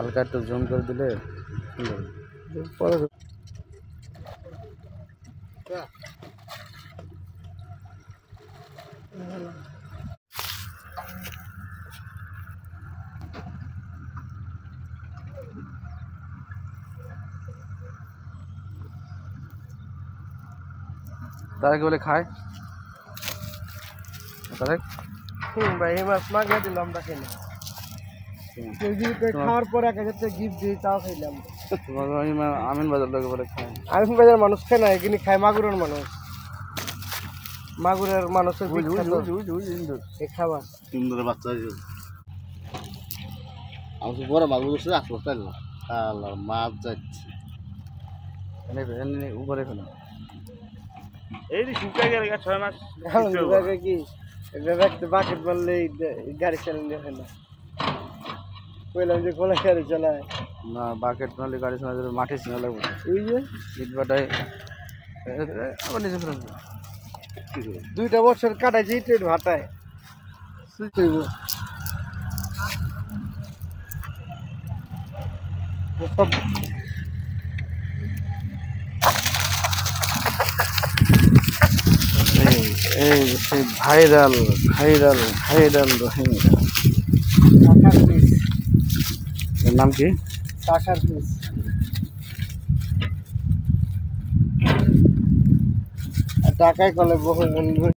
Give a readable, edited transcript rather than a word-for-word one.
হালকা একটু জুম করে দিলে তারা কি বলে খায় তারা ভাই এই মাছ মাগনা দিলাম আমরা খেলাম খাওয়ার পর 1000 গিফট দিই তাও খাইলাম আমিন বাজার লোকে বলে খায় আমিন বাজার মানুষ খায় না এখানে খায় মাগুরের মানুষ মাগুরের মানুষের খাবার সুন্দর বাচ্চা আমি বড় মাছ বসে আসবো তাই না মাছ যাচ্ছে উপরে ফেলো এই যে শুকাই গেল 6 মাস কি এটা রাখতে বাকেট মারলে গাড়ি চালানো হয় না কইলাম যে কোলা গাড়ি চালায় না বাকেট মারলে গাড়ি চালালে মাঠে ছিনা লাগবে ওই যে ইটবাটায় আবার নিজে ফেরত 2টা বছর কাটাইছি ট্রেন ভাটায় সুইব এই সেই ভাইরাল ভাইরাল ভাইরাল রোহিঙ্গা এর নাম কি টাকার পিস টাকায় কলে বহু